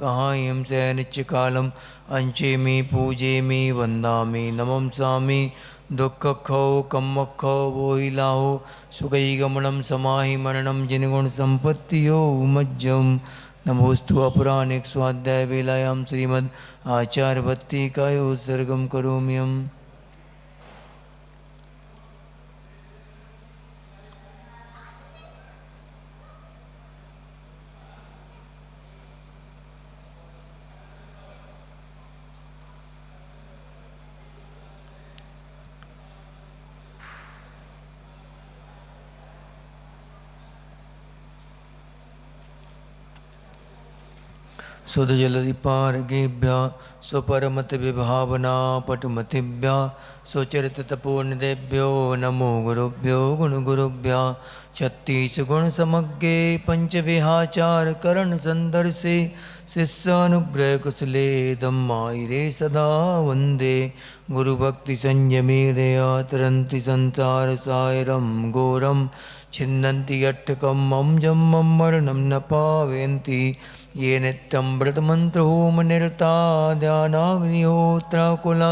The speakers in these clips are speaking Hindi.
कहायं स नित्यकालम् अंचेमि पूजेमि वन्दामि नमंसामि दुःखखौ कम्मखौ वोहिलाहो सुखैगमनं समाहि मरणं जिनगुणसम्पत्तियो मज्जम् नमोस्तु अपराणिक स्वाध्याय वेलायां श्रीमद् आचार्यवत्तिकायो उत्सर्गं करोम्यहम्। सुधजलधिपार्गेभ्यः स्वपरमतविभावना पटुमतिभ्यः स्वचरिततपोनिधेभ्यो नमो गुरुभ्यो गुणगुरुभ्यः छत्तीसगुणसमग्रे पञ्चविहाचारकरणसन्दर्शे शिष्यानुग्रहकुशले धम्मायिरे सदा वन्दे गुरुभक्तिसंयमेरया तरन्ति संसारसायरं घोरं छिन्दन्ति यट्टकं मम जन्मं मरणं न पावयन्ति ये नित्यं व्रतमन्त्रहोमनिरता ध्यानाग्निहोत्राकुला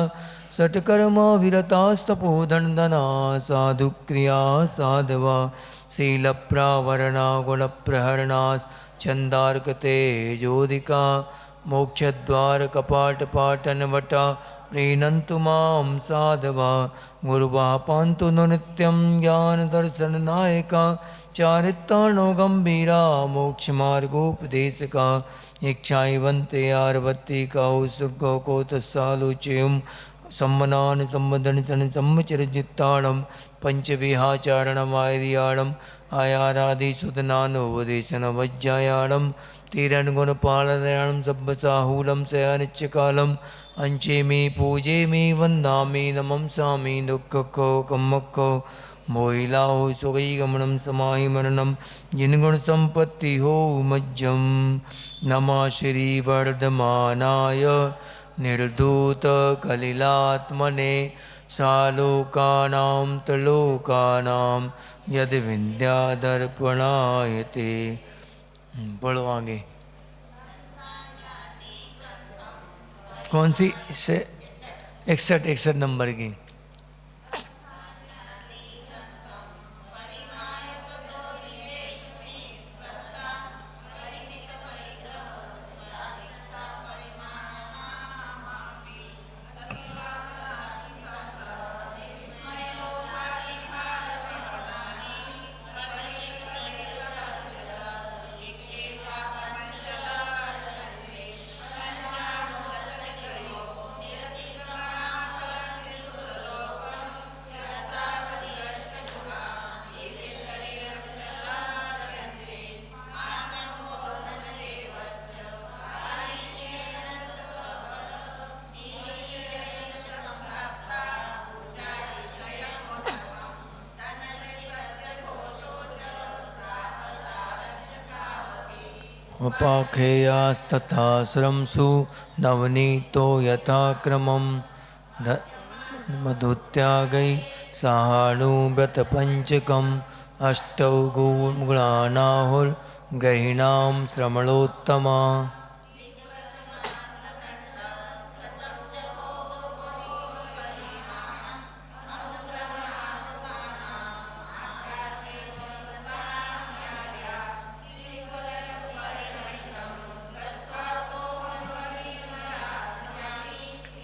षट्कर्माभिरतास्तपोधनदना साधुक्रिया साधवा शीलप्रावरणा गुणप्रहरणा छन्दार्कतेजोदिका मोक्षद्वारकपाटपाटनवटा प्रीणन्तु मां साधवा गुरुवाः पान्तु नो नित्यं ज्ञानदर्शननायका चारित्राणो गम्भीरा मोक्षमार्गोपदेशका इच्छावन्ते आर्वत्तिका सुखकोतसालोचयं सम्मनान् सम्मदनितन सम्मचरजित्ताणं पञ्चविहाचारणमार्याणम् आयारादिसुतनानोपदेशनवज्जायाणं तीरन्गुणपालयाणं सब्बसाहूलं सयानित्यकालम् अंचेमि पूजेमि वन्दामि नमंसामि दुःखखो कम्मखो मोहिलाहो सुखैगमनं समाहि मरणं जिनगुणसम्पत्ति हो मज्जं नमः श्रीवर्धमानाय निर्धूतकलिलात्मने सालोकानां त्रिलोकानां यद्विद्यादर्पणायते। पढ़ो आगे। कौन सी से 61 नंबर की। उपाखेयास्तथा श्रमसु नवनीतो यथाक्रमं मधुत्यागै साहानुव्रतपञ्चकम् अष्टौ गुणानाहुर्ग्रहिणां श्रमणोत्तमा।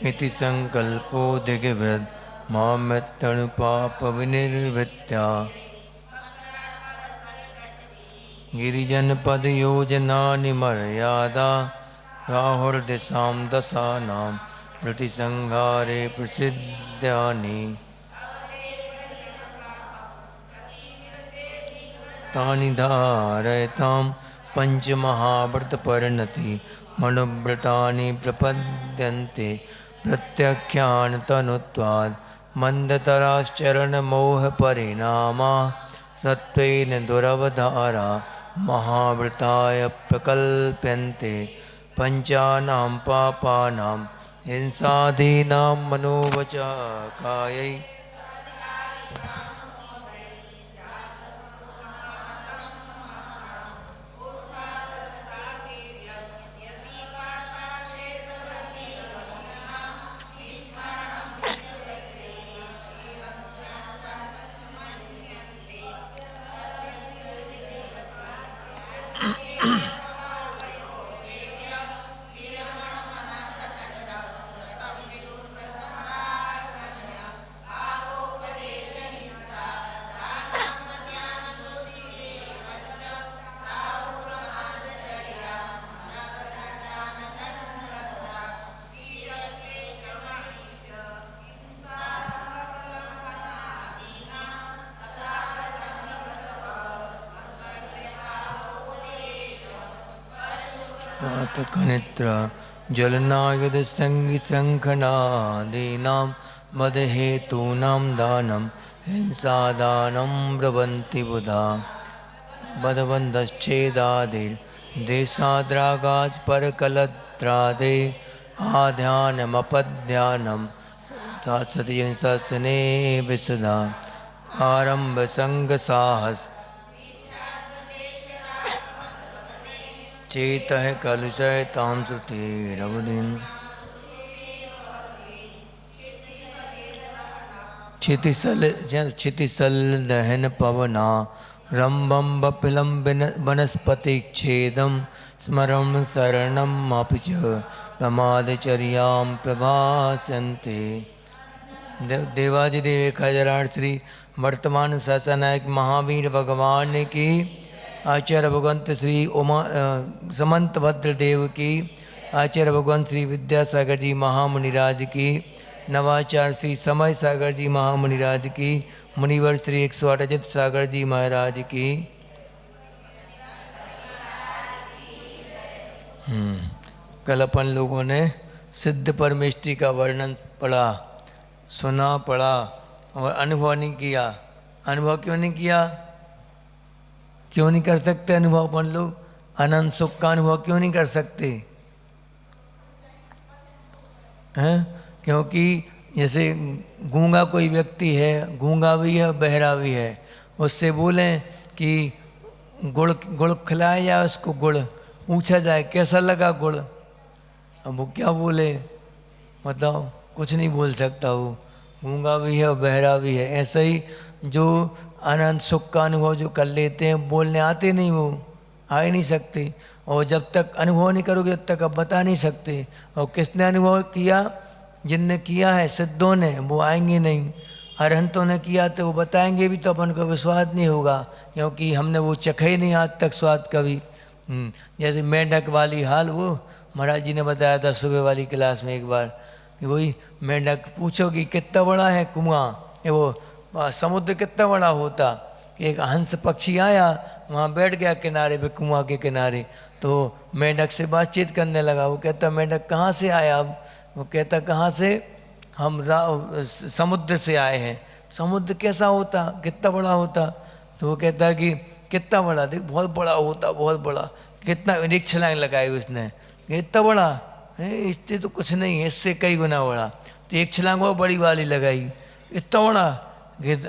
इति संकल्पो दिग्वृद् मामृत्युपापविनिर्वृत्या गिरिजनपदयोजनानि मर्यादा राहुर्दिशां दशानां प्रतिसंहारे प्रसिद्धानि तानि धारयतां पञ्चमहाव्रतपरिणति मनुव्रतानि प्रपद्यन्ते प्रत्यख्यान तनुत्वात् मन्दतराश्चरणमोहपरिणामा सत्त्वेन दुरवधारा महाव्रताय प्रकल्प्यन्ते पञ्चानां पापानां हिंसादीनां मनोवचकायै कनित्र ज्वलनायुध संगी शंखनादीनां वधहेतूनां दानं हिंसादानं ब्रवन्ति बुधा बधबन्धश्चेदादिर् देशाद्रागात् परकलत्रादे आध्यानमपध्यानं शास्त्रजनशासने विशदा आरंभ संग साहस चेतः कलुषय ताम श्रुतिरवधिं क्षितिसल दहन पवना रंभं बपिलं वनस्पतिच्छेदं स्मरं शरणमपि च प्रमादचर्यां प्रभासन्ते। देवाधिदेव खजराण श्री वर्तमान शासनायक महावीर भगवान की, आचार्य भगवंत श्री समंत भद्र देव की, आचार्य भगवंत श्री विद्यासागर जी महामुनिराज की, नवाचार्य श्री समय सागर जी महामुनिराज की, मुनिवर श्री 108 अजित सागर जी महाराज की। कल अपन लोगों ने सिद्ध परमेष्टि का वर्णन पढ़ा, सुना, पढ़ा और अनुभव नहीं किया। अनुभव क्यों नहीं किया? क्यों नहीं कर सकते अनुभव? अपन लोग अनंत सुख का अनुभव क्यों नहीं कर सकते हैं? क्योंकि जैसे गूंगा कोई व्यक्ति है, गूंगा भी है बहरा भी है, उससे बोलें कि गुड़ गुड़ खिलाया जाए उसको, गुड़ पूछा जाए कैसा लगा गुड़, अब वो क्या बोले बताओ? कुछ नहीं बोल सकता। वो गूंगा भी है और बहरा भी है। ऐसा ही जो अनंत सुख का अनुभव जो कर लेते हैं, बोलने आते नहीं, वो आ ही नहीं सकते। और जब तक अनुभव नहीं करोगे तब तक आप बता नहीं सकते। और किसने अनुभव किया? जिनने किया है सिद्धों ने, वो आएंगे नहीं। अरहंतों ने किया तो वो बताएंगे भी तो अपन को विश्वास नहीं होगा, क्योंकि हमने वो चखा ही नहीं आज तक स्वाद कभी। जैसे मेंढक वाली हाल, वो महाराज जी ने बताया था सुबह वाली क्लास में एक बार कि वही मेंढक पूछोगी कितना बड़ा है कुआं, वो समुद्र कितना बड़ा होता। एक हंस पक्षी आया, वहाँ बैठ गया किनारे पे, कुआं के किनारे, तो मेंढक से बातचीत करने लगा। वो कहता मेंढक कहाँ से आया? अब वो कहता कहाँ से? हम समुद्र से आए हैं। समुद्र कैसा होता, कितना बड़ा होता? तो वो कहता कि कितना बड़ा? देख बहुत बड़ा होता, बहुत बड़ा। कितना? एक छलांग लगाई उसने, इतना बड़ा है? इससे तो कुछ नहीं है, इससे कई गुना बड़ा। तो एक छलांग वो बड़ी वाली लगाई, इतना बड़ा?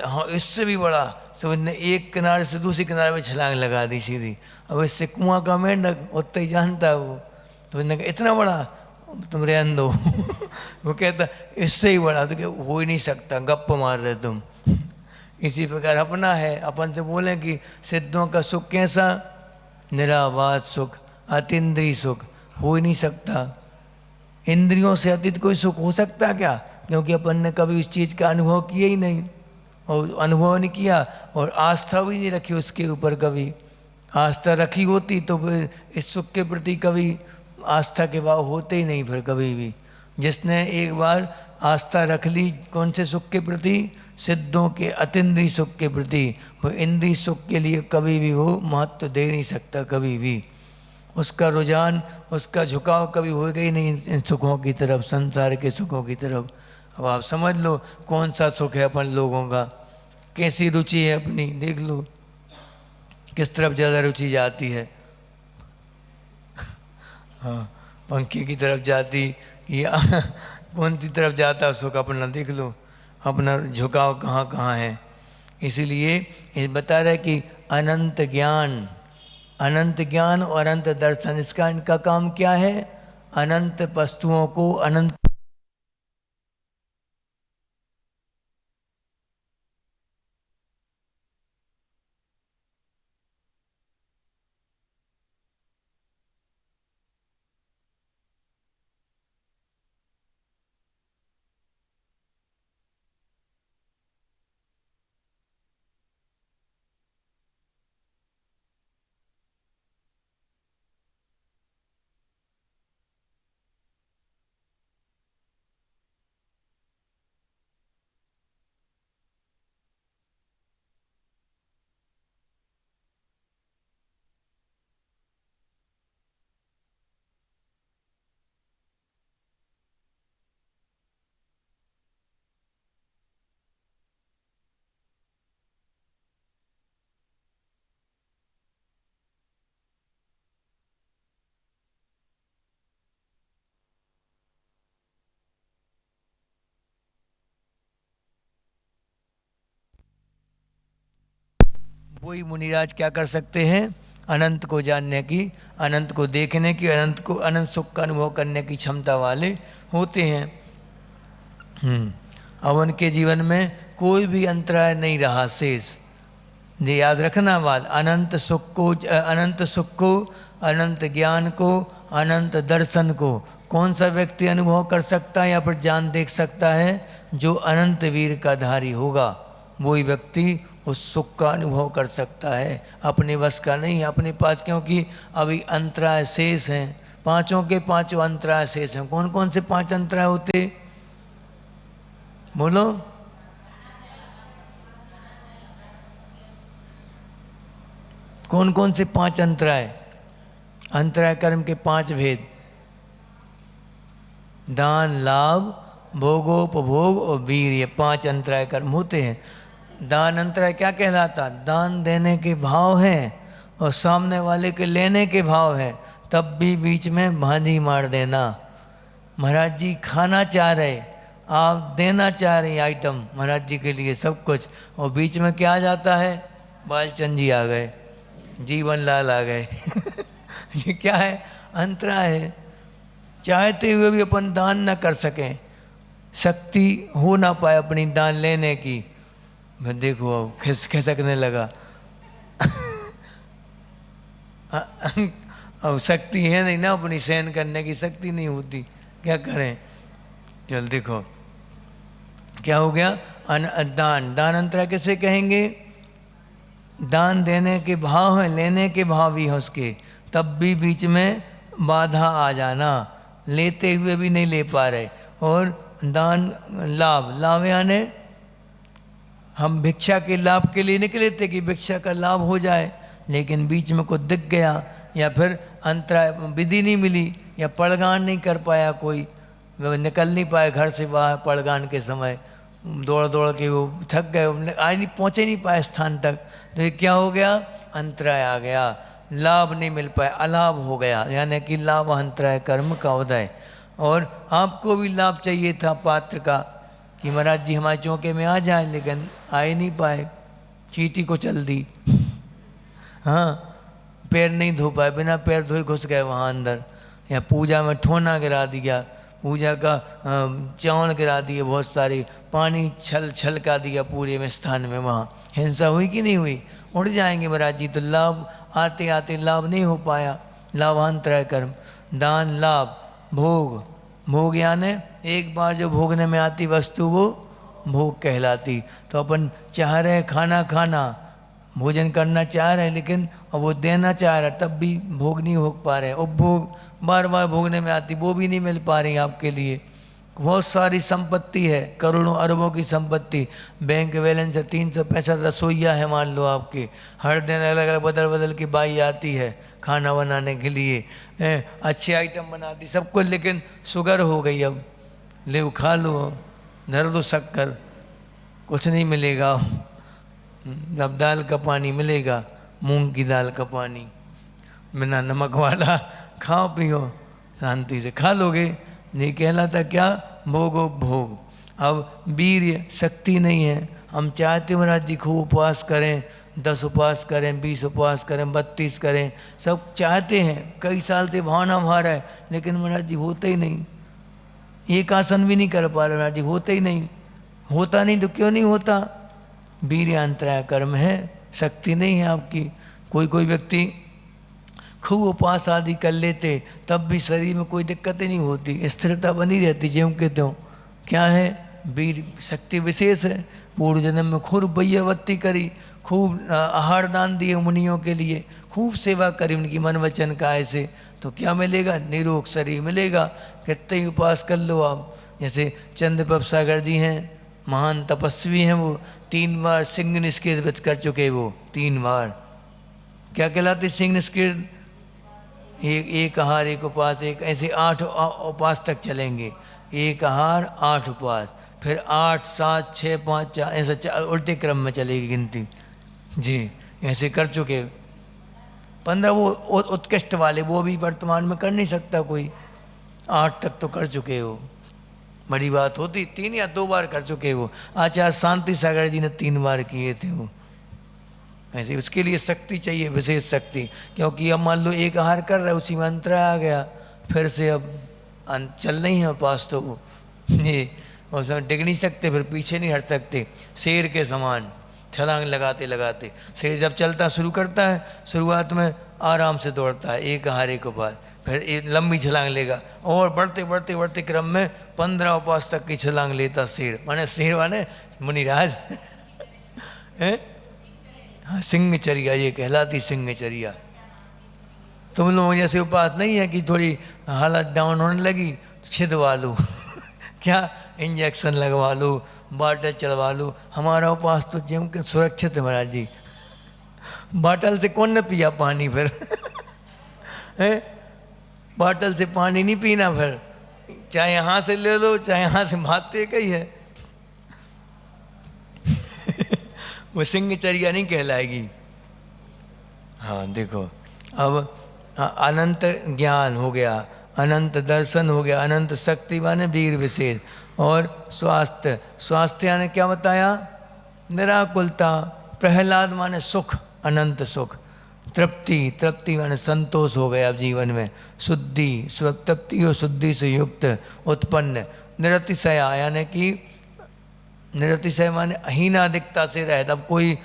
हाँ इससे भी बड़ा। तो उसने एक किनारे से दूसरी किनारे पे छलांग लगा दी सीधी। अब इससे कुआं का मेंढक उतना ही जानता है वो। तो उसने कहा इतना बड़ा? तुम रहने दो। वो कहता इससे ही बड़ा। तो क्या हो ही नहीं सकता, गप्प मार रहे तुम। इसी प्रकार अपना है, अपन से बोले कि सिद्धों का सुख कैसा? निरावाद सुख, अतीन्द्रिय सुख। हो ही नहीं सकता। इंद्रियों से अतीत कोई सुख हो सकता क्या? क्योंकि अपन ने कभी उस चीज़ का अनुभव किया ही नहीं, और अनुभव नहीं किया और आस्था भी नहीं रखी उसके ऊपर। कभी आस्था रखी होती तो इस सुख के प्रति कभी आस्था के भाव होते ही नहीं फिर कभी भी। जिसने एक बार आस्था रख ली कौन से सुख के प्रति? सिद्धों के अतीन्द्रिय सुख के प्रति, वो इंद्रिय सुख के लिए कभी भी वो महत्व दे नहीं सकता। कभी भी उसका रुझान, उसका झुकाव कभी होगा ही नहीं इन सुखों की तरफ, संसार के सुखों की तरफ। अब आप समझ लो कौन सा सुख है अपन लोगों का, कैसी रुचि है अपनी, देख लो किस तरफ ज़्यादा रुचि जाती है। हाँ, पंखे की तरफ जाती या कौन सी तरफ जाता सुख, अपना देख लो अपना झुकाव कहाँ कहाँ है। इसीलिए ये बता रहा है कि अनंत ज्ञान, अनंत ज्ञान और अनंत दर्शन, इसका इनका काम क्या है? अनंत वस्तुओं को अनंत वही मुनिराज क्या कर सकते हैं, अनंत को जानने की, अनंत को देखने की, अनंत को, अनंत सुख का अनुभव करने की क्षमता वाले होते हैं। अब उनके जीवन में कोई भी अंतराय नहीं रहा शेष। ये याद रखना बात, अनंत सुख को, अनंत ज्ञान को, अनंत दर्शन को कौन सा व्यक्ति अनुभव कर सकता है या फिर जान देख सकता है? जो अनंत वीर का धारी होगा वही व्यक्ति उस सुख का अनुभव कर सकता है। अपने वश का नहीं, अपने पास, क्योंकि अभी अंतराय शेष हैं, पांचों के पांचों अंतराय शेष हैं। कौन कौन से 5 अंतराय होते, बोलो? कौन कौन से 5 अंतराय? अंतराय कर्म के 5 भेद, दान, लाभ, भोगोपभोग और वीर, ये 5 अंतराय कर्म होते हैं। दान अंतराय क्या कहलाता? दान देने के भाव है और सामने वाले के लेने के भाव है, तब भी बीच में भांजी मार देना। महाराज जी खाना चाह रहे, आप देना चाह रहे आइटम महाराज जी के लिए सब कुछ, और बीच में क्या आ जाता है? बालचंद जी आ गए, जीवन लाल आ गए ये क्या है? अंतराय है। चाहते हुए भी अपन दान न कर सकें, शक्ति हो ना पाए अपनी दान लेने की। मैं देखो अब खिसकने लगा अब शक्ति है नहीं ना, अपनी सहन करने की शक्ति नहीं होती, क्या करें? चल देखो क्या हो गया? दान, दान अंतराय कैसे कहेंगे? दान देने के भाव है, लेने के भाव भी है उसके, तब भी बीच में बाधा आ जाना, लेते हुए भी नहीं ले पा रहे। और दान, लाभ, लाभ यानी हम भिक्षा के लाभ के लिए निकले थे कि भिक्षा का लाभ हो जाए, लेकिन बीच में कुछ दिख गया या फिर अंतराय, विधि नहीं मिली या पड़गान नहीं कर पाया, कोई निकल नहीं पाए घर से बाहर पड़गान के समय, दौड़ दौड़ के वो थक गए, आज नहीं पहुँचे नहीं पाए स्थान तक, तो ये क्या हो गया? अंतराय आ गया, लाभ नहीं मिल पाया, अलाभ हो गया, यानी कि लाभ अंतराय कर्म का उदय। और आपको भी लाभ चाहिए था पात्र का कि महाराज जी हमारे चौके में आ जाए, लेकिन आ ही नहीं पाए, चींटी को चल दी हाँ, पैर नहीं धो पाए, बिना पैर धोए घुस गए वहाँ अंदर, या पूजा में ठोना गिरा दिया, पूजा का चावल गिरा दिए, बहुत सारी पानी छलका दिया पूरे में स्थान में, वहाँ हिंसा हुई कि नहीं हुई? उड़ जाएंगे महाराज जी। तो लाभ आते आते लाभ नहीं हो पाया, लाभांतराय कर्म। दान, लाभ, भोग, भोग यानी एक बार जो भोगने में आती वस्तु वो भोग कहलाती। तो अपन चाह रहे खाना खाना, भोजन करना चाह रहे, लेकिन अब वो देना चाह रहा, तब भी भोग नहीं हो पा रहे। उपभोग बार बार भोगने में आती, वो भी नहीं मिल पा रही आपके लिए। बहुत सारी संपत्ति है, करोड़ों अरबों की संपत्ति, बैंक बैलेंस है, 365 रसोइया है मान लो आपके, हर दिन अलग अलग बदल बदल की बाई आती है खाना बनाने के लिए, अच्छे आइटम बनाती सब कुछ, लेकिन शुगर हो गई, अब ले खा लो, धर दो शक्कर, कुछ नहीं मिलेगा। अब दाल का पानी मिलेगा, मूंग की दाल का पानी बिना नमक वाला, खाओ पियो शांति से, खा लोगे, नहीं कहलाता क्या? भोगो भोग। अब वीर्य, शक्ति नहीं है। हम चाहते महाराज जी खूब उपवास करें, 10 उपवास करें, 20 उपवास करें, 32 करें, सब चाहते हैं, कई साल से भावना भार है, लेकिन महाराज जी होते ही नहीं। एक आसन भी नहीं कर पा रहे महाराज जी, होते ही नहीं। होता नहीं तो क्यों नहीं होता? वीर्य अंतराय कर्म है, शक्ति नहीं है आपकी। कोई कोई व्यक्ति खूब उपास आदि कर लेते, तब भी शरीर में कोई दिक्कत ही नहीं होती, स्थिरता बनी रहती, ज्यों के त्यों। क्या है? वीर शक्ति विशेष है। पूर्व जन्म में खूब बैयावत्ती करी, खूब आहार दान दिए मुनियों के लिए, खूब सेवा करी उनकी मन वचन काय से, तो क्या मिलेगा? निरोग शरीर मिलेगा। कितने ही उपास कर लो आप। जैसे चंद्रप्रभ सागर जी हैं, महान तपस्वी हैं, वो 3 बार सिंह निष्क्रिय व्रत कर चुके, वो 3 बार। क्या कहलाते सिंह निष्क्रिय? एक आहार, एक उपवास, एक, ऐसे 8 उपवास तक चलेंगे। एक आहार 8 उपवास, फिर 8, 7, 6, 5, 4, ऐसा उल्टे क्रम में चलेगी गिनती जी। ऐसे कर चुके 15, वो उत्कृष्ट वाले, वो भी वर्तमान में कर नहीं सकता कोई। 8 तक तो कर चुके हो, बड़ी बात होती। 3 या 2 बार कर चुके वो। आचार्य शांति सागर जी ने 3 बार किए थे वो। ऐसे उसके लिए शक्ति चाहिए, विशेष शक्ति। क्योंकि अब मान लो एक आहार कर रहा है, उसी में अंतरा आ गया, फिर से अब चल नहीं है पास, तो वो ये उसमें डिग नहीं सकते, फिर पीछे नहीं हट सकते। शेर के समान छलांग लगाते लगाते शेर जब चलता शुरू करता है, शुरुआत में आराम से दौड़ता है एक आहारे के बाद, फिर एक लंबी छलांग लेगा और बढ़ते बढ़ते बढ़ते क्रम में 15 उपवास तक की छलांग लेता शेर। माने शेर माने मुनिराज है। हाँ, सिंहचर्या ये कहलाती, सिंहचर्या। तुम लोगों जैसे उपवास नहीं है कि थोड़ी हालत डाउन होने लगी तो छिदवा लो क्या इंजेक्शन लगवा लो, बाटल चढ़वा लो। हमारा उपवास तो जिम के सुरक्षित है महाराज जी। बाटल से कौन न पिया पानी फिर है, बाटल से पानी नहीं पीना फिर, चाहे यहाँ से ले लो चाहे यहाँ से भागते कही है वो सिंहचर्या नहीं कहलाएगी। हाँ देखो, अब अनंत ज्ञान हो गया, अनंत दर्शन हो गया, अनंत शक्ति माने वीर विशेष, और स्वास्थ्य। स्वास्थ्य यानी क्या बताया? निराकुलता। प्रहलाद माने सुख, अनंत सुख। तृप्ति, तृप्ति माने संतोष हो गया अब जीवन में। शुद्धि, तृप्ति और शुद्धि से युक्त उत्पन्न। निरतिशया यानी कि निरतिशय माने अहीनाधिकता से रहता, अब कोई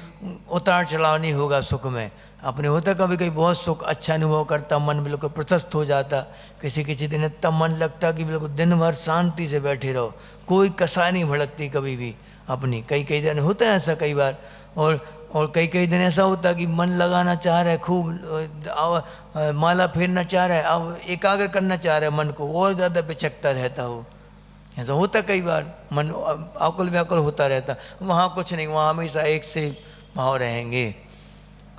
उतार चढ़ाव नहीं होगा सुख में। अपने होता कभी कभी बहुत सुख अच्छा अनुभव करता, मन बिल्कुल प्रशस्त हो जाता। किसी किसी दिन इतना मन लगता कि बिल्कुल दिन भर शांति से बैठे रहो, कोई कसाई नहीं भड़कती कभी भी अपनी। कई कई दिन होता है ऐसा कई बार, और कई कई दिन ऐसा होता कि मन लगाना चाह रहा है खूब, माला फेरना चाह रहा है, अब एकाग्र करना चाह रहा है मन को, और ज़्यादा बेचकता रहता हो। ऐसा होता कई बार, मन आकुल व्याकुल होता रहता। वहाँ कुछ नहीं, वहाँ हमेशा एक से भाव रहेंगे।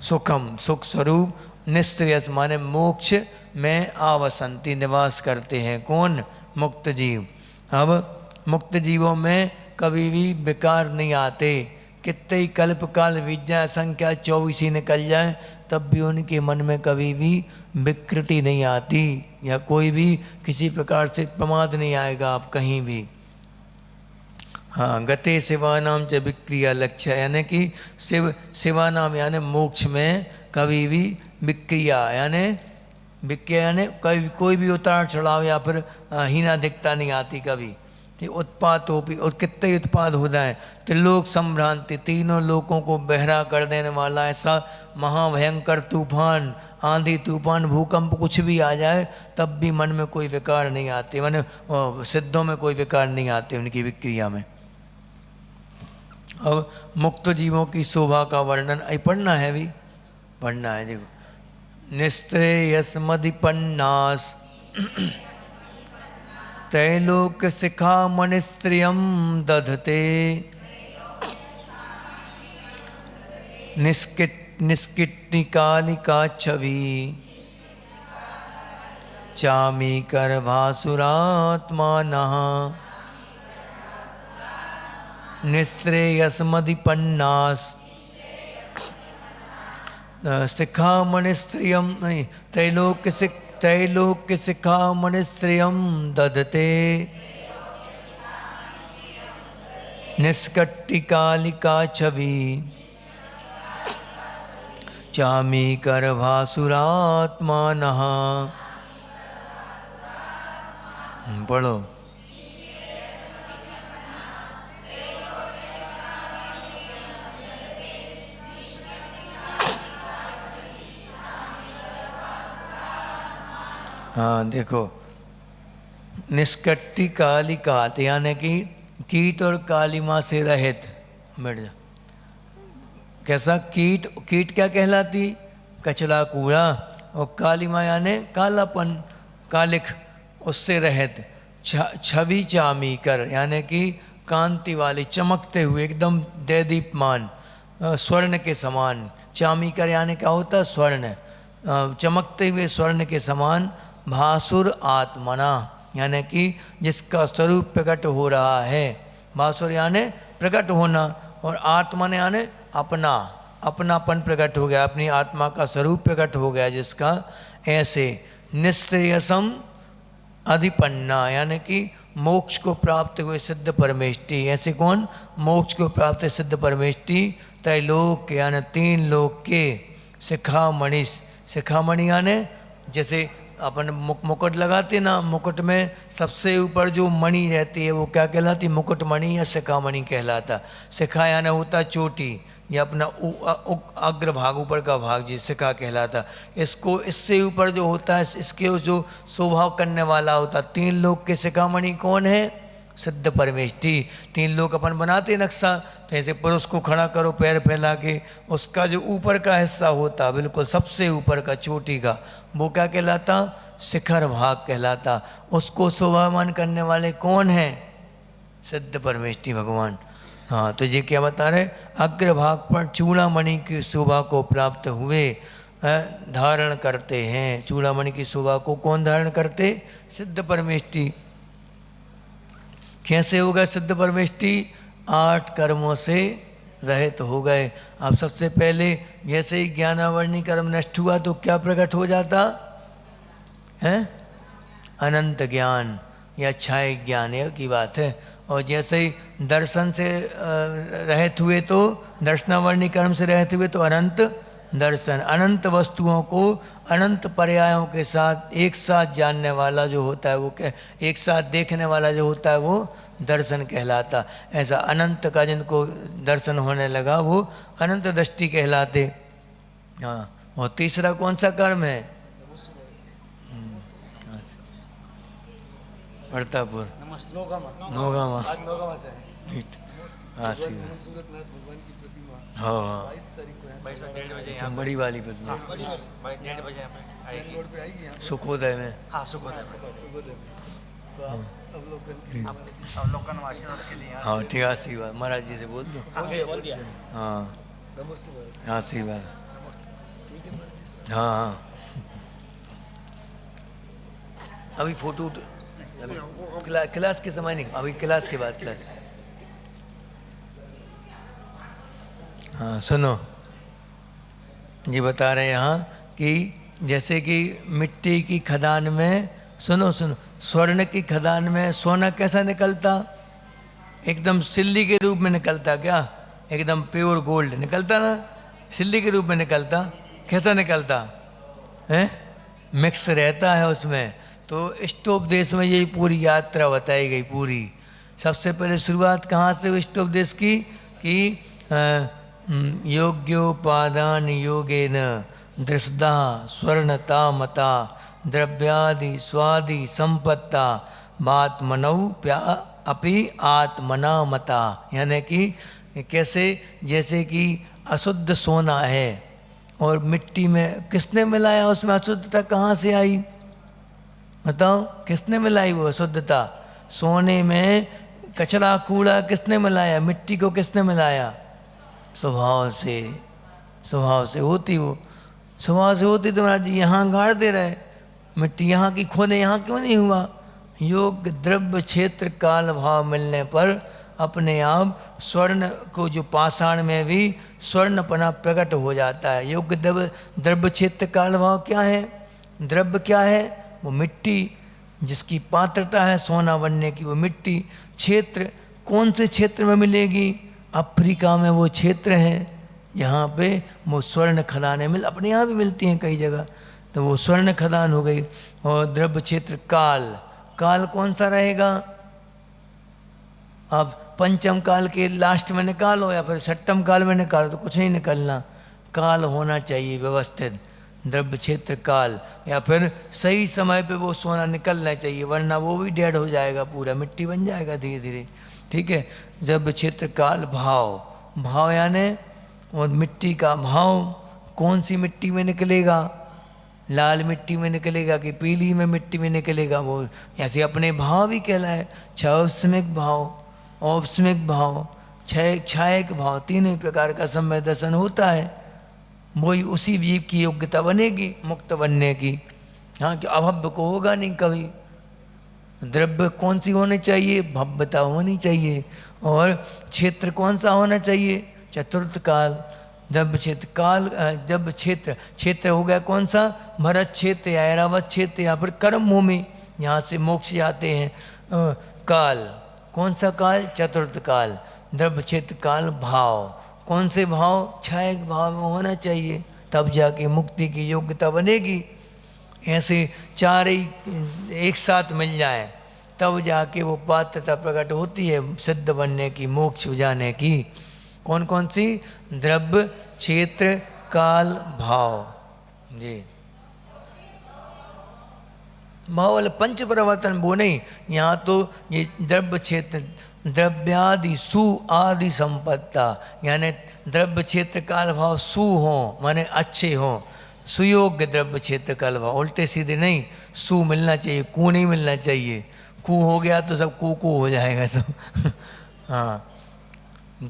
सुखम, सुख स्वरूप। निश्रेयस माने मोक्ष में आवसंती, निवास करते हैं। कौन? मुक्त जीव। अब मुक्त जीवों में कभी भी विकार नहीं आते। कितने ही कल्प काल बीत जाए, संख्या 24 ही निकल जाए, तब भी उनके मन में कभी भी विकृति नहीं आती, या कोई भी किसी प्रकार से प्रमाद नहीं आएगा आप कहीं भी। हाँ, गते शिवानाम च विक्रिया लक्ष्य, यानी कि शिवानाम यानी मोक्ष में कभी भी विक्रिया यानी विक्रिया यानी कोई भी उतार चढ़ाव या फिर हीनाधिकता नहीं आती कभी। उत्पात हो भी, और कितने ही उत्पाद हो जाए, त्रिलोक संभ्रांति, तीनों लोगों को बहरा कर देने वाला ऐसा महाभयंकर तूफान, आंधी तूफान, भूकंप कुछ भी आ जाए, तब भी मन में कोई विकार नहीं आते, माने सिद्धों में कोई विकार नहीं आते उनकी विक्रिया में। अब मुक्त जीवों की शोभा का वर्णन पढ़ना है, भी पढ़ना है। देखो, निस्त्रेयस्मदिपन्नास त्रैलोक शिखा मणिस्त्रियम दधते, निष्किट्निकालिका छवि चामी कर भासुरात्मानः, निस्त्रेयस्मदिपन्नास शिखा मणिस्त्रियम नहीं, त्रैलोक शिखा मणिस्त्रियम दधते, निष्कट्टिकालिका छवि चामी कर भासुरात्मानः। पढ़ो। हाँ देखो, निष्कट्टी कालिका यानी कि कीट और कालिमा से रहित। बैठ जा। कैसा कीट? कीट क्या कहलाती? कचरा कूड़ा। और कालिमा यानी कालापन, कालिक, उससे रहित। छवि चामी कर यानी कि कांति वाली, चमकते हुए एकदम दैदीप्यमान, स्वर्ण के समान। चामी कर यानी क्या होता है? स्वर्ण, चमकते हुए स्वर्ण के समान। भासुर आत्मना यानी कि जिसका स्वरूप प्रकट हो रहा है। भासुर यानी प्रकट होना, और आत्मन यानी अपना, अपनापन प्रकट हो गया, अपनी आत्मा का स्वरूप प्रकट हो गया जिसका। ऐसे निश्रेयसम अधिपन्ना, यानी कि मोक्ष को प्राप्त हुए सिद्ध परमेष्टि। ऐसे कौन? मोक्ष को प्राप्त सिद्ध परमेष्टि, त्रैलोक यानी 3 लोक के शिखामणि। शिखामणि यानी जैसे अपन मुकुट लगाते ना, मुकुट में सबसे ऊपर जो मणि रहती है वो क्या कहलाती? मुकुट मणि या शिखामणि कहलाता। शिखा यानी होता चोटी या अपना अग्र भाग, ऊपर का भाग, जी शिखा कहलाता। इसको इससे ऊपर जो होता है इसके जो शोभा करने वाला होता। 3 लोक के शिखामणि कौन है? सिद्ध परमेष्टि। 3 लोग अपन बनाते नक्शा, तो ऐसे पुरुष को खड़ा करो पैर फैला के, उसका जो ऊपर का हिस्सा होता बिल्कुल सबसे ऊपर का चोटी का, वो क्या कहलाता? शिखर भाग कहलाता। उसको शोभामान करने वाले कौन है? सिद्ध परमेष्टि भगवान। हाँ, तो ये क्या बता रहे? अग्रभाग पर चूड़ामणि की शोभा को प्राप्त हुए धारण करते हैं। चूड़ामणि की शोभा को कौन धारण करते? सिद्ध परमेष्टि। कैसे हो गए सिद्ध परमेष्टि? 8 कर्मों से रहित हो गए। अब सबसे पहले जैसे ही ज्ञानावरणी कर्म नष्ट हुआ तो क्या प्रकट हो जाता है? अनंत ज्ञान या छाय ज्ञान की बात है। और जैसे ही दर्शन से रहित हुए तो, दर्शनावरणी कर्म से रहित हुए तो अनंत दर्शन। अनंत वस्तुओं को अनंत पर्यायों के साथ एक साथ जानने वाला जो होता है वो एक साथ देखने वाला जो होता है वो दर्शन कहलाता। ऐसा अनंत का जिनको दर्शन होने लगा वो अनंत दृष्टि कहलाते। हाँ, और तीसरा कौन सा कर्म है? प्रतापुर नोगामा। हाँ सही है। हाँ, बड़ी वाली प्रतिमा सुखोदय में। हाँ ठीक है, सही बात। महाराज जी से बोल दो। हाँ हाँ सही बात। हाँ हाँ, अभी फोटो क्लास के समय नहीं, अभी क्लास के बाद क्लास। हाँ सुनो, ये बता रहे हैं यहाँ कि जैसे कि मिट्टी की खदान में, सुनो सुनो, स्वर्ण की खदान में सोना कैसा निकलता? एकदम सिल्ली के रूप में निकलता। क्या? एकदम प्योर गोल्ड निकलता ना, सिल्ली के रूप में निकलता। कैसा निकलता है? मिक्स रहता है उसमें। तो इष्टोपदेश में यही पूरी यात्रा बताई गई पूरी। सबसे पहले शुरुआत कहाँ से हुई इष्टोपदेश की? कि योग्योपादान योगेन दृष्टा स्वर्णता मता द्रव्यादि स्वादि संपत्ता बात्मनौ प्या अपि आत्मना मता। यानी कि कैसे, जैसे कि अशुद्ध सोना है और मिट्टी में किसने मिलाया? उसमें अशुद्धता कहाँ से आई बताओ? किसने मिलाई वो अशुद्धता? सोने में कचरा कूड़ा किसने मिलाया? मिट्टी को किसने मिलाया? स्वभाव से। स्वभाव से होती वो, स्वभाव से होती तो महाराज जी यहाँ गाड़ दे रहे, मिट्टी यहाँ की खोदे, यहाँ क्यों नहीं हुआ? योग द्रव्य क्षेत्र काल भाव मिलने पर अपने आप स्वर्ण को, जो पाषाण में भी स्वर्णपना प्रकट हो जाता है। योग द्रव्य क्षेत्र काल भाव क्या है? द्रव्य क्या है? वो मिट्टी, जिसकी पात्रता है सोना बनने की, वो मिट्टी। क्षेत्र कौन से क्षेत्र में मिलेगी? अफ्रीका में वो क्षेत्र है जहाँ पे वो स्वर्ण खदानें अपने यहाँ भी मिलती हैं कई जगह, तो वो स्वर्ण खदान हो गई। और द्रव्य क्षेत्र काल, काल कौन सा रहेगा? अब पंचम काल के लास्ट में निकालो या फिर छठम काल में निकालो तो कुछ नहीं निकलना। काल होना चाहिए व्यवस्थित, द्रव्य क्षेत्र काल, या फिर सही समय पे वो सोना निकलना चाहिए, वरना वो भी डेड हो जाएगा, पूरा मिट्टी बन जाएगा धीरे धीरे। ठीक है, द्रव्य क्षेत्र काल भाव, भाव यानी और मिट्टी का भाव कौन सी मिट्टी में निकलेगा? लाल मिट्टी में निकलेगा कि पीली में मिट्टी में निकलेगा? वो ऐसे अपने भाव भी कहलाए, छावस्मिक भाव, औपस्मिक भाव, छायक भाव, तीनों प्रकार का समय दर्शन होता है। वही उसी जीव की योग्यता बनेगी मुक्त बनने की। हाँ, कि अभव्य को होगा नहीं कभी। द्रव्य कौन सी होनी चाहिए? भव्यता होनी चाहिए। और क्षेत्र कौन सा होना चाहिए? चतुर्थ काल। द्रव्य क्षेत्र काल, द्रव्य क्षेत्र, क्षेत्र हो गया कौन सा? भरत क्षेत्र या ऐरावत क्षेत्र या फिर कर्म भूमि, यहाँ से मोक्ष जाते हैं। काल, कौन सा काल? चतुर्थ काल। द्रव्य क्षेत्र काल भाव, कौन से भाव? क्षय भाव में होना चाहिए, तब जाके मुक्ति की योग्यता बनेगी। ऐसे चार ही एक साथ मिल जाए तब जाके वो पात्रता प्रकट होती है सिद्ध बनने की, मोक्ष जाने की। कौन कौन सी? द्रव्य क्षेत्र काल भाव जी। भाव वाले पंच प्रवर्तन वो नहीं, यहाँ तो ये द्रव्य क्षेत्र द्रव्यादि सु आदि संपत्ता, यानी द्रव्य क्षेत्र काल भाव सु हो माने अच्छे हो, सुयोग्य द्रव्य क्षेत्र काल भाव, उल्टे सीधे नहीं, सु मिलना चाहिए, कू नहीं मिलना चाहिए। कू हो गया तो सब कू हो जाएगा सब हाँ,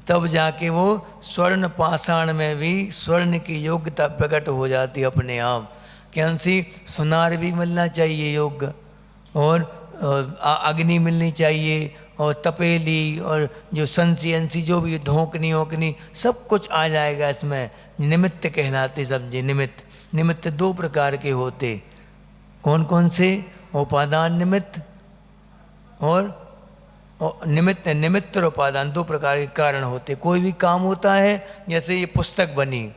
तब जाके वो स्वर्ण पाषाण में भी स्वर्ण की योग्यता प्रकट हो जाती अपने आप। कौन सी? सुनार भी मिलना चाहिए योग्य, और अग्नि मिलनी चाहिए, और तपेली, और जो संसी अंसी जो भी धोकनी वोकनी सब कुछ आ जाएगा इसमें। निमित्त कहलाते समझे। निमित्त, निमित्त दो प्रकार के होते। कौन कौन से? उपादान निमित्त और निमित्त। निमित्त और उपादान दो प्रकार के कारण होते। कोई भी काम होता है, जैसे ये पुस्तक बनी,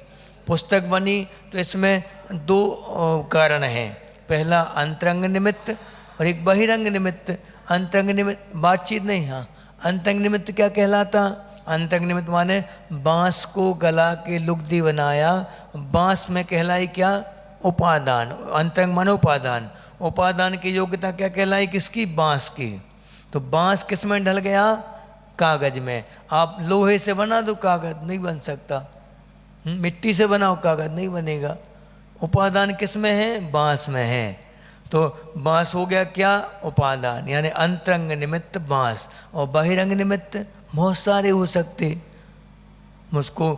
पुस्तक बनी तो इसमें दो कारण हैं। पहला अंतरंग निमित्त और एक बहिरंग निमित्त। अंतरंग निमित्त बातचीत नहीं, हाँ, अंतरंग निमित्त क्या कहलाता? अंतरंग निमित्त माने बांस को गला के लुगदी बनाया, बांस में कहलाई क्या? उपादान। अंतरंग माने उपादान। उपादान की योग्यता क्या कहलाई? किसकी? बांस की। तो बांस किस में ढल गया? कागज में। आप लोहे से बना दो कागज, नहीं बन सकता। मिट्टी से बनाओ कागज, नहीं बनेगा। उपादान किस में है? बांस में है। तो बांस हो गया क्या? उपादान, यानी अंतरंग निमित्त बांस। और बहिरंग निमित्त बहुत सारे हो सकते, उसको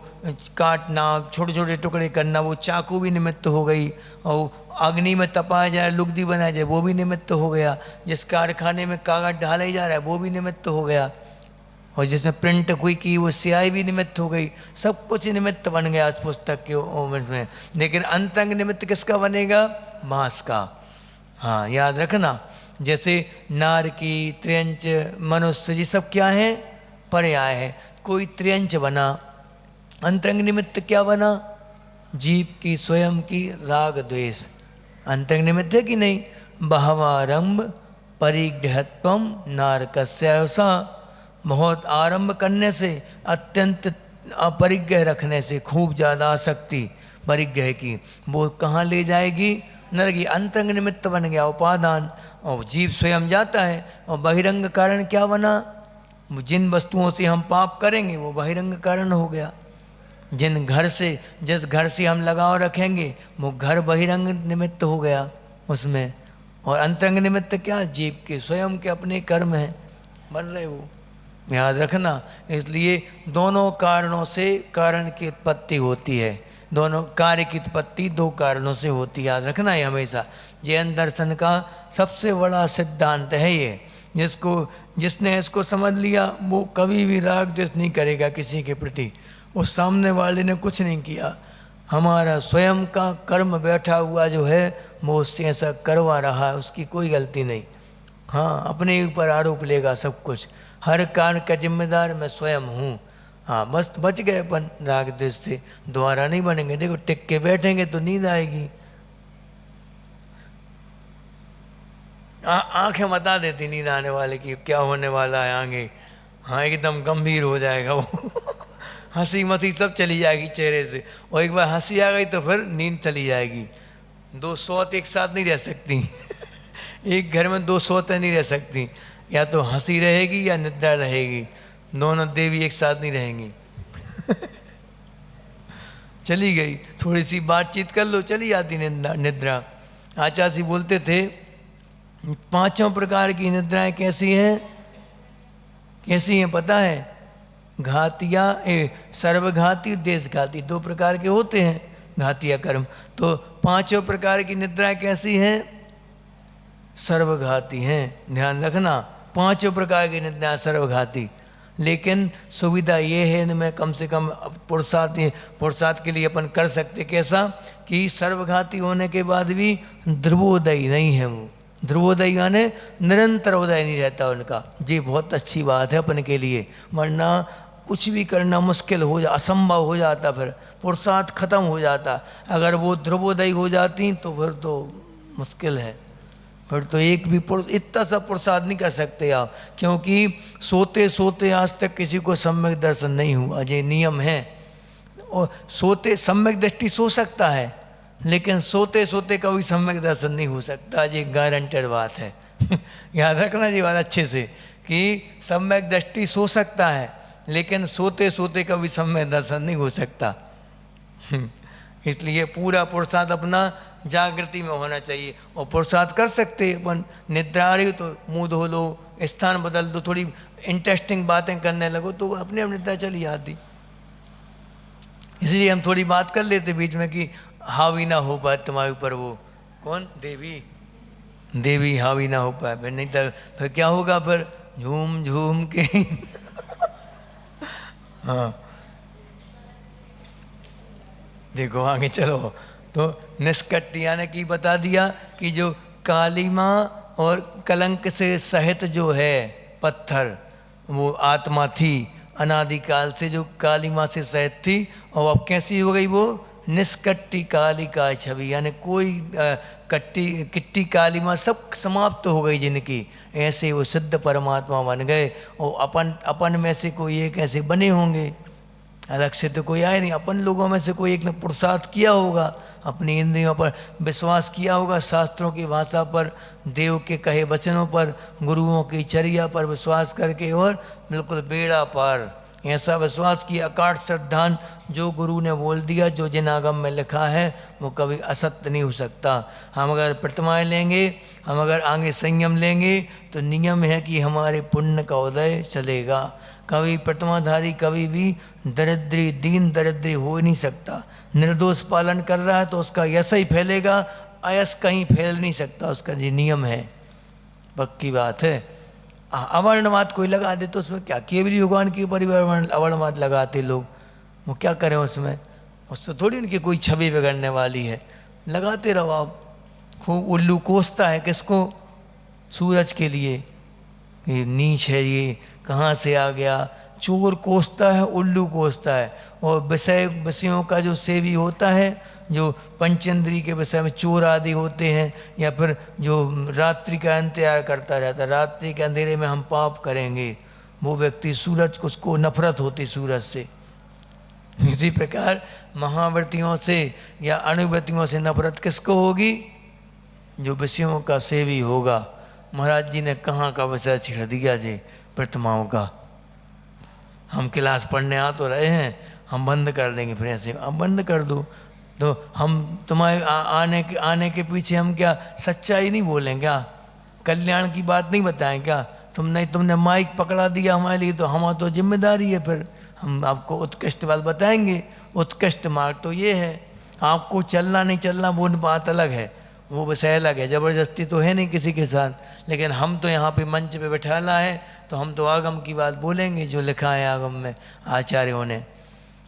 काटना, छोटे छोटे टुकड़े करना, वो चाकू भी निमित्त हो गई। और अग्नि में तपाया जाए, लुगदी बनाया जाए, वो भी निमित्त हो गया। जिस कारखाने में कागज ढाला ही जा रहा है वो भी निमित्त हो गया। और जिसमें प्रिंट हुई की वो स्याही भी निमित्त हो गई। सब कुछ निमित्त बन गया उस पुस्तक के में। लेकिन अंतरंग निमित्त किसका बनेगा? बांस का। हाँ, याद रखना। जैसे नार की, त्र्यंच, मनुष्य, ये सब क्या है? पर्याय है। कोई त्र्यंच बना, अंतरंग निमित्त क्या बना? जीव की, स्वयं की राग द्वेष, अंतरंग निमित्त है कि नहीं? बहवारंभ परिग्रहत्वम नारकस्यसा, बहुत आरंभ करने से, अत्यंत अपरिग्रह रखने से, खूब ज़्यादा आसक्ति परिग्रह की, वो कहाँ ले जाएगी? नरक। अंतरंग निमित्त बन गया उपादान, और जीव स्वयं जाता है। और बहिरंग कारण क्या बना? जिन वस्तुओं से हम पाप करेंगे वो बहिरंग कारण हो गया। जिन घर से, जिस घर से हम लगाव रखेंगे वो घर बहिरंग निमित्त हो गया उसमें। और अंतरंग निमित्त क्या? जीव के स्वयं के अपने कर्म हैं, बन रहे वो, याद रखना। इसलिए दोनों कारणों से कारण की उत्पत्ति होती है। दोनों कार्य की उत्पत्ति दो कारणों से होती है, याद रखना है हमेशा। जैन दर्शन का सबसे बड़ा सिद्धांत है ये। जिसने इसको समझ लिया वो कभी भी राग द्वेष नहीं करेगा किसी के प्रति। उस सामने वाले ने कुछ नहीं किया, हमारा स्वयं का कर्म बैठा हुआ जो है वो उससे ऐसा करवा रहा है, उसकी कोई गलती नहीं। हाँ, अपने ऊपर आरोप लेगा सब कुछ, हर कारण का जिम्मेदार मैं स्वयं हूँ। हाँ, बस बच गए अपन राग द्वेष से, दोबारा नहीं बनेंगे। देखो टिक के बैठेंगे तो नींद आएगी, आंखें बता देती नींद आने वाले की क्या होने वाला है आगे। हाँ, एकदम गंभीर हो जाएगा वो हंसी मसी सब चली जाएगी चेहरे से, और एक बार हंसी आ गई तो फिर नींद चली जाएगी। दो सौत एक साथ नहीं रह सकती एक घर में दो सौतें नहीं रह सकती, या तो हंसी रहेगी या निद्रा रहेगी, दोनों देवी एक साथ नहीं रहेंगी चली गई, थोड़ी सी बातचीत कर लो चली जाती निद्रा। आचार्य जी बोलते थे पांचों प्रकार की निद्राएं कैसी हैं? कैसी हैं पता है? घातिया, सर्वघाती, देशघाती, दो प्रकार के होते हैं घातिया कर्म। तो पांचों प्रकार की निद्राएं कैसी हैं? सर्वघाती हैं, ध्यान रखना। पांचों प्रकार की निद्राएं सर्वघाती। लेकिन सुविधा ये है इनमें कम से कम पुरुषार्थ के लिए अपन कर सकते। कैसा? कि सर्वघाती होने के बाद भी ध्रुवोदयी नहीं है वो, ध्रुवोदय यानी निरंतर उदय नहीं रहता उनका। ये बहुत अच्छी बात है अपने के लिए, वरना कुछ भी करना मुश्किल हो जा, असंभव हो जाता, फिर पुरुषार्थ खत्म हो जाता। अगर वो ध्रुवोदय हो जाती तो फिर तो मुश्किल है, फिर तो एक भी पुरुष इतना सा पुरुषार्थ नहीं कर सकते आप, क्योंकि सोते सोते आज तक किसी को सम्यक दर्शन नहीं हुआ, ये नियम है। और सोते सम्यक दृष्टि सो सकता है, लेकिन सोते सोते कभी सम्यक दर्शन नहीं हो सकता, ये गारंटेड बात है। याद रखना जी बात अच्छे से, कि सम्यक दृष्टि सो सकता है, लेकिन सोते सोते कभी सम्यक दर्शन नहीं हो सकता। इसलिए पूरा पुरुषार्थ अपना जागृति में होना चाहिए। और पुरुषार्थ कर सकते अपन, निद्रा आ रही हो तो मुँह धो लो, स्थान बदल दो, थोड़ी इंटरेस्टिंग बातें करने लगो तो अपने अपनी निद्रा चली आती। इसलिए हम थोड़ी बात कर लेते बीच में कि हावी ना हो पाए तुम्हारे ऊपर वो कौन देवी हावी ना हो पाए, फिर नहीं तो फिर क्या होगा, फिर झूम झूम के हाँ देखो आगे चलो। तो निष्कट्टी यानी कि बता दिया कि जो कालिमा और कलंक से सहित जो है पत्थर, वो आत्मा थी अनादिकाल से, जो कालिमा से सहित थी, और अब कैसी हो गई वो निष्कट्टी कालिका छवि, यानी कोई किट्टी कालिमा सब समाप्त हो गई जिनकी, ऐसे वो सिद्ध परमात्मा बन गए। और अपन में से कोई एक ऐसे बने होंगे, अलग से तो कोई आए नहीं, अपन लोगों में से कोई एक ने पुरुषार्थ किया होगा, अपनी इंद्रियों पर विश्वास किया होगा, शास्त्रों की भाषा पर, देव के कहे वचनों पर, गुरुओं की चर्या पर विश्वास करके, और बिल्कुल बेड़ा पार ऐसा विश्वास किया, अकाट श्रद्धान, जो गुरु ने बोल दिया, जो जिन आगम में लिखा है वो कभी असत्य नहीं हो सकता। हम अगर प्रतिमाएं लेंगे, हम अगर आगे संयम लेंगे, तो नियम है कि हमारे पुण्य का उदय चलेगा। कभी प्रतिमाधारी कभी भी दरिद्री दीन दरिद्री हो ही नहीं सकता। निर्दोष पालन कर रहा है तो उसका यश ही फैलेगा, अयस कहीं फैल नहीं सकता, उसका ये नियम है, पक्की बात है। अवर्णवाद कोई लगा दे तो उसमें क्या, केवली भगवान के ऊपर अवर्णवाद लगाते लोग, वो क्या करें उसमें, उससे थोड़ी उनकी कोई छवि बिगड़ने वाली है, लगाते रहो आप। खूब उल्लू कोसता है किसको, सूरज के लिए, ये नीच है, ये कहाँ से आ गया, चोर कोसता है, उल्लू कोसता है। और विषयों का जो सेवी होता है, जो पंचेंद्री के विषय में चोर आदि होते हैं, या फिर जो रात्रि का इंतजार करता रहता है, रात्रि के अंधेरे में हम पाप करेंगे, वो व्यक्ति सूरज को, उसको नफरत होती सूरज से। इसी प्रकार महाव्रतियों से या अणुव्रतियों से नफरत किसको होगी, जो विषयों का सेवी होगा। महाराज जी ने कहाँ का विषय छिड़ दिया जी, प्रतिमाओं का। हम क्लास पढ़ने आ तो रहे हैं, हम बंद कर देंगे, फिर ऐसे अब बंद कर दो, तो हम तुम्हारे आने के पीछे हम क्या सच्चाई नहीं बोलें क्या, कल्याण की बात नहीं बताएं क्या? तुमने माइक पकड़ा दिया हमारे लिए, तो हमारा तो जिम्मेदारी है, फिर हम आपको उत्कृष्ट बात बताएंगे। उत्कृष्ट मार्ग तो ये है, आपको चलना नहीं चलना वो बात अलग है, वो विषय अलग है, ज़बरदस्ती तो है नहीं किसी के साथ। लेकिन हम तो यहाँ पे मंच पे बैठाना है, तो हम तो आगम की बात बोलेंगे, जो लिखा है आगम में आचार्यों ने।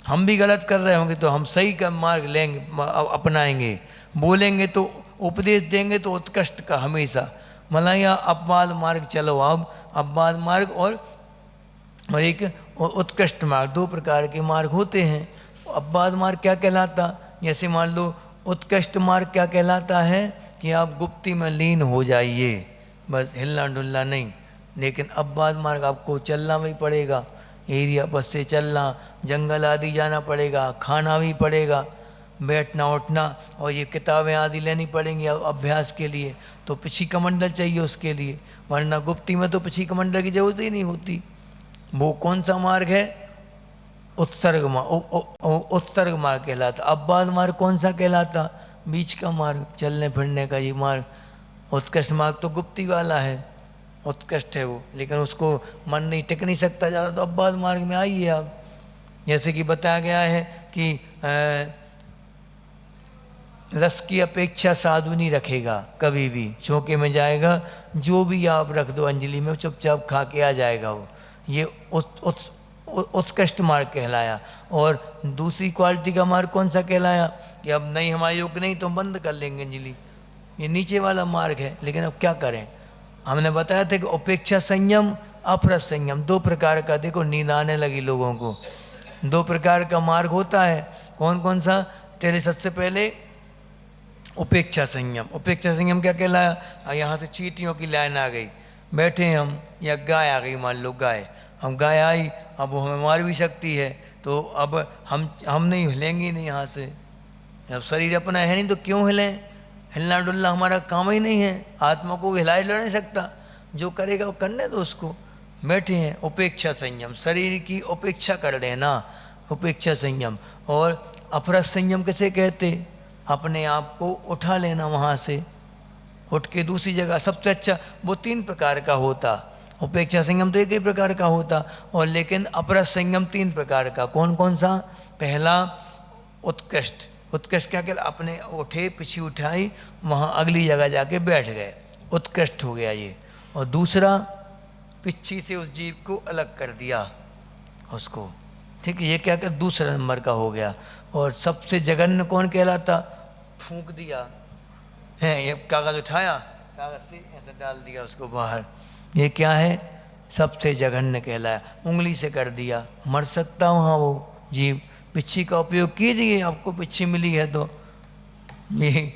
हम भी गलत कर रहे होंगे तो हम सही का मार्ग लेंगे, अपनाएंगे, बोलेंगे तो उपदेश देंगे तो उत्कृष्ट का हमेशा। मलाया अपवाद मार्ग चलो आप, अपवाद मार्ग और एक उत्कृष्ट मार्ग, दो प्रकार के मार्ग होते हैं। अपवाद मार्ग क्या कहलाता, जैसे मान लो उत्कृष्ट मार्ग क्या कहलाता है कि आप गुप्ती में लीन हो जाइए, बस हिलना डुलना नहीं। लेकिन अपवाद मार्ग आपको चलना भी पड़ेगा, एरिया बस से चलना, जंगल आदि जाना पड़ेगा, खाना भी पड़ेगा, बैठना उठना, और ये किताबें आदि लेनी पड़ेंगी अभ्यास के लिए, तो पिछी कमंडल चाहिए उसके लिए, वरना गुप्ती में तो पिछी कमंडल की जरूरत ही नहीं होती। वो कौन सा मार्ग है, उत्सर्ग उत्सर्ग मार्ग कहलाता। अपवाद मार्ग कौन सा कहलाता, बीच का मार्ग, चलने फिरने का ये मार्ग। उत्कृष्ट मार्ग तो गुप्ती वाला है, उत्कृष्ट है वो, लेकिन उसको मन नहीं टिक नहीं सकता ज़्यादा, तो अपवाद मार्ग में आइए आप। जैसे कि बताया गया है कि रस की अपेक्षा साधु नहीं रखेगा कभी भी, चौके में जाएगा, जो भी आप रख दो अंजलि में चुपचाप खा के आ जाएगा वो, ये उत्कृष्ट मार्ग कहलाया। और दूसरी क्वालिटी का मार्ग कौन सा कहलाया कि अब नहीं हमारे योग्य नहीं तो हम बंद कर लेंगे अंजलि, ये नीचे वाला मार्ग है। लेकिन अब क्या करें, हमने बताया था कि उपेक्षा संयम, अपरस संयम, दो प्रकार का। देखो नींद आने लगी लोगों को। दो प्रकार का मार्ग होता है। कौन कौन सा? तेरे सबसे पहले उपेक्षा संयम। उपेक्षा संयम क्या कहलाया? यहाँ से चींटियों की लाइन आ गई, बैठे हम, या गाय आ गई, मान लो गाय, हम गाय आई, अब वो हमें मार भी सकती है, तो अब हम नहीं हिलेंगे नहीं यहाँ से। अब शरीर अपना है नहीं तो क्यों हिलें? हिलना डुलना हमारा काम ही नहीं है। आत्मा को हिला नहीं सकता, जो करेगा वो करने दो उसको। बैठे हैं, उपेक्षा संयम, शरीर की उपेक्षा कर लेना, उपेक्षा संयम। और अपरस संयम किसे कहते? अपने आप को उठा लेना वहाँ से, उठ के दूसरी जगह। सबसे अच्छा वो 3 प्रकार का होता। उपेक्षा संयम तो एक ही प्रकार का होता, और लेकिन अपरस संयम 3 प्रकार का। कौन कौन सा? पहला उत्कृष्ट। उत्कृष्ट क्या कहला? अपने उठे, पिछी उठाई, वहाँ अगली जगह जाके बैठ गए, उत्कृष्ट हो गया ये। और दूसरा, पिछी से उस जीव को अलग कर दिया उसको, ठीक है, ये क्या क्या दूसरा नंबर का हो गया। और सबसे जघन्य कौन कहलाता? फूंक दिया है, ये कागज़ उठाया, कागज़ से ऐसे डाल दिया उसको बाहर, ये क्या है? सबसे जघन्य कहलाया। उंगली से कर दिया, मर सकता वहाँ वो जीव। पिच्छी का उपयोग कीजिए, आपको पिच्छी मिली है तो। ये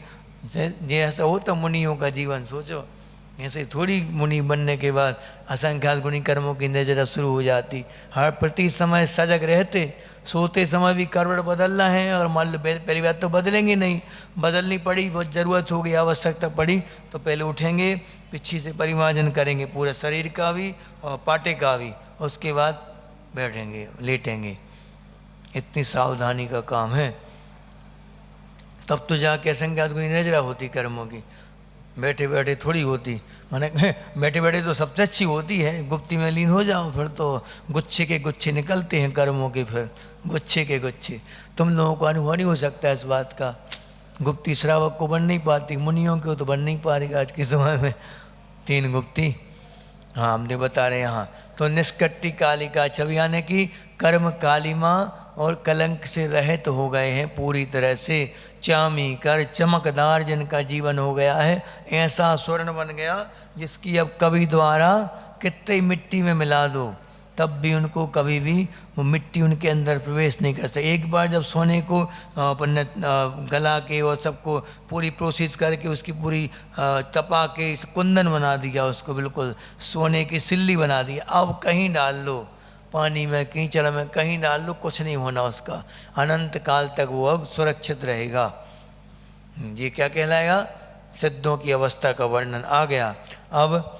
ऐसा होता मुनियों का जीवन, सोचो। ऐसे थोड़ी मुनि बनने के बाद असंख्यात गुणी कर्मों की नजर शुरू हो जाती। हर प्रति समय सजग रहते, सोते समय भी करवट बदलना है, और मान लो पहली बात तो बदलेंगे नहीं, बदलनी पड़ी, बहुत ज़रूरत हो गई, आवश्यकता पड़ी तो पहले उठेंगे, पिछी से परिमार्जन करेंगे पूरे शरीर का भी और पाटे का भी, उसके बाद बैठेंगे, लेटेंगे। इतनी सावधानी का काम है, तब तो जाके असंख्यात गुणी नजरा होती कर्मों की। बैठे बैठे थोड़ी होती, माने बैठे बैठे तो सबसे अच्छी होती है। गुप्ती में लीन हो जाओ, फिर तो गुच्छे के गुच्छे निकलते हैं कर्मों के, फिर गुच्छे के गुच्छे। तुम लोगों को अनुभव नहीं हो सकता इस बात का। गुप्ती श्रावक को बन नहीं पाती, मुनियों को तो बन नहीं पा रही आज के समय में 3 गुप्ती। हाँ, हमने बता रहे हैं यहाँ। तो निष्कट्टी कालिका छवि, यानी कि कर्म कालिमा और कलंक से रहित हो गए हैं पूरी तरह से। चामी कर चमकदार जिनका जीवन हो गया है, ऐसा स्वर्ण बन गया जिसकी अब कभी द्वारा कितने मिट्टी में मिला दो तब भी उनको कभी भी वो मिट्टी उनके अंदर प्रवेश नहीं कर सकती। एक बार जब सोने को अपन गला के और सबको पूरी प्रोसेस करके उसकी पूरी तपा के कुंदन बना दिया, उसको बिल्कुल सोने की सिल्ली बना दी, अब कहीं डाल लो, पानी में, कीचड़ में, कहीं डाल लो, कुछ नहीं होना उसका, अनंत काल तक वो अब सुरक्षित रहेगा। ये क्या कहलाएगा? सिद्धों की अवस्था का वर्णन आ गया। अब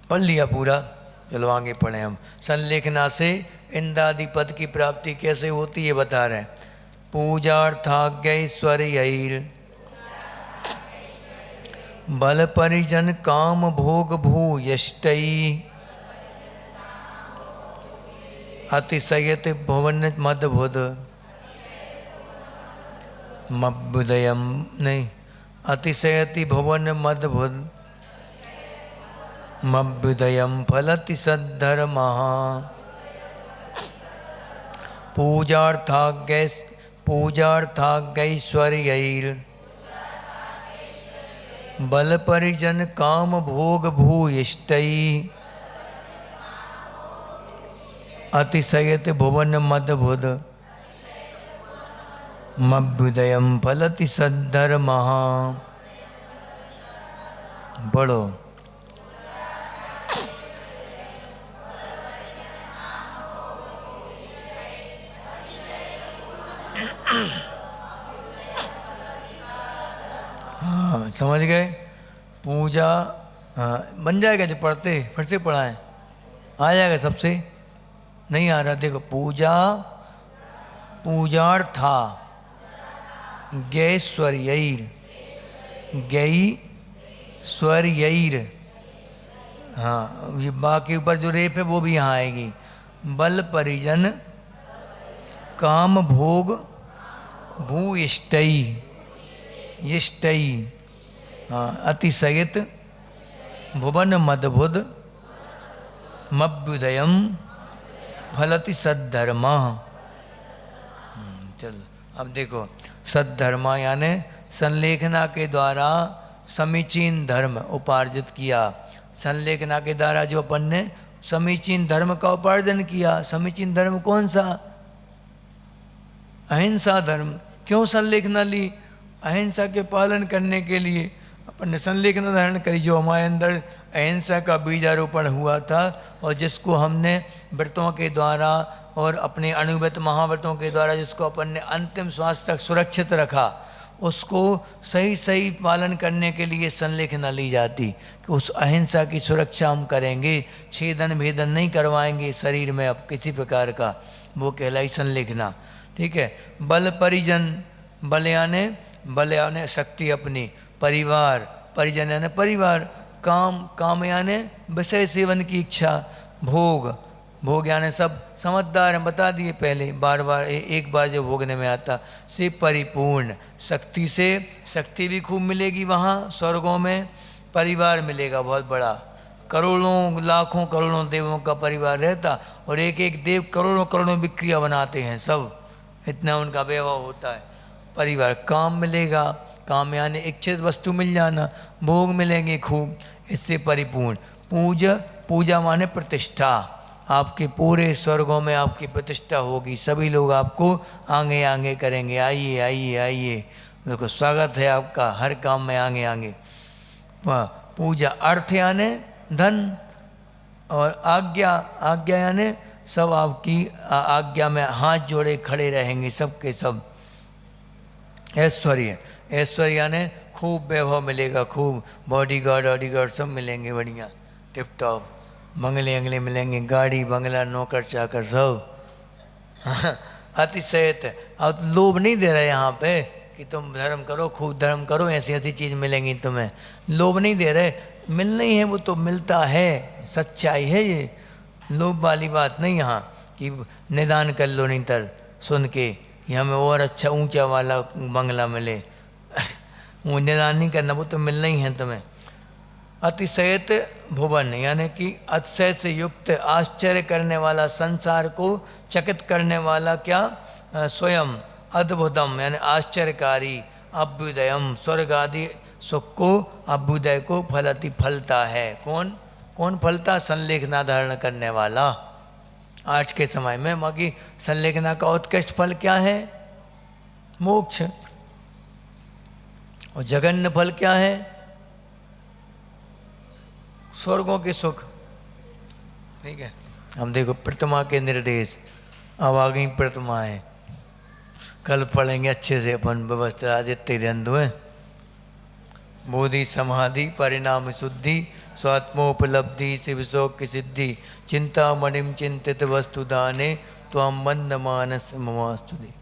पढ़ लिया पूरा, चलो आगे पढ़े हम। संलेखना से इंद्रादि पद की प्राप्ति कैसे होती है बता रहे हैं। पूजार्थाज्ञैश्वर्यैर् बल परिजन काम भोग भूयष्टै अतिशयत भुवन मदबुध मभ्युदयम नहीं, अतिशयति भुवन मदबुध मभ्युदयम फलति सद्धर्मः। पूजार्थाज्ञैश्वर्यैर् बल परिजन काम भोग भूयिष्टै अतिशयत भुवन मदबुध मभ्युदयम फलति सद्धर्मः। पढ़ो। हाँ, समझ गए? पूजा, हाँ बन जाएगा जो पढ़ते, फिर से पढ़ाएं, आ जाएगा सबसे। नहीं आ रहा, देखो। पूजा पूजार्था गैश्वर्यैर् गैश्वर्यैर्, हाँ ये बाकी ऊपर जो रेप है वो भी यहाँ आएगी। बल परिजन काम भोग भूयिष्टै यिष्टै, हाँ अतिशयत भुवन मदबुध मभ्युदयम फलति सद्धर्मा। चलो अब देखो, सद्धर्मा यानी संलेखना के द्वारा समीचीन धर्म उपार्जित किया। संलेखना के द्वारा जो अपन ने समीचीन धर्म का उपार्जन किया। समीचीन धर्म कौन सा? अहिंसा धर्म। क्यों संलेखना ली? अहिंसा के पालन करने के लिए अपन ने संलेखना धारण करी, जो हमारे अंदर अहिंसा का बीजारोपण हुआ था और जिसको हमने व्रतों के द्वारा और अपने अनुव्रत महाव्रतों के द्वारा जिसको अपन ने अंतिम श्वास तक सुरक्षित रखा, उसको सही सही पालन करने के लिए संलेखना ली जाती कि उस अहिंसा की सुरक्षा हम करेंगे, छेदन भेदन नहीं करवाएंगे शरीर में अब किसी प्रकार का, वो कहलाई संलेखना। ठीक है। बल परिजन, बल यानी शक्ति अपनी, परिवार, परिजन यानी परिवार, काम, काम यानी विषय सेवन की इच्छा, भोग, भोग यानी सब समझदार हैं, बता दिए पहले, बार बार एक बार जो भोगने में आता, से परिपूर्ण, शक्ति से, शक्ति भी खूब मिलेगी वहाँ स्वर्गों में, परिवार मिलेगा बहुत बड़ा, करोड़ों लाखों करोड़ों देवों का परिवार रहता और एक एक देव करोड़ों करोड़ों विक्रिया बनाते हैं सब, इतना उनका वैभव होता है। परिवार, काम मिलेगा, काम यानी इच्छित वस्तु मिल जाना, भोग मिलेंगे खूब, इससे परिपूर्ण। पूजा माने प्रतिष्ठा, आपके पूरे स्वर्गों में आपकी प्रतिष्ठा होगी, सभी लोग आपको आगे आगे करेंगे, आइए आइए आइए, देखो स्वागत है आपका, हर काम में आगे आगे। पूजा, अर्थ यानी धन, और आज्ञा, आज्ञा यानी सब आपकी आज्ञा में हाथ जोड़े खड़े रहेंगे सबके सब। ऐश्वर्य, ऐश्वर्य यानी खूब वैभव मिलेगा, खूब बॉडीगार्ड सब मिलेंगे बढ़िया टिप टॉप, बंगले अंगले मिलेंगे, गाड़ी बंगला नौकर चाकर सब। अतिशयत, अब लोभ नहीं दे रहे यहाँ पे कि तुम धर्म करो, खूब धर्म करो, ऐसी ऐसी चीज़ मिलेंगी तुम्हें, लोभ नहीं दे रहे, मिलना ही है वो तो मिलता है, सच्चाई है ये, लोभ वाली बात नहीं यहाँ कि निदान कर लो नहीं तर सुन के कि हमें और अच्छा ऊंचा वाला बंगला मिले, वो निदान नहीं करना, वो तो मिलना ही है तुम्हें। अतिशयत भुवन यानी कि अतिशय से युक्त, आश्चर्य करने वाला, संसार को चकित करने वाला, क्या स्वयं, अद्भुतम यानी आश्चर्यकारी, अभ्युदयम स्वर्ग आदि सुख को, अभ्युदय को फलति फलता है। कौन कौन फलता? संलेखना धारण करने वाला। आज के समय में बाकी संलेखना का उत्कृष्ट फल क्या है? मोक्ष। और जघन्य फल क्या है? स्वर्गों के सुख। ठीक है। हम देखो प्रतिमा के निर्देश, अब आ गई प्रतिमाएं, कल पढ़ेंगे अच्छे से अपन व्यवस्था, आदित्य रंधु है। बोधि समाधि परिणाम शुद्धि स्वात्मोपलब्धि शिव शोक की सिद्धि चिंता मणिम चिंतित वस्तु दाने त्वं मंद मानस ममास्तुति।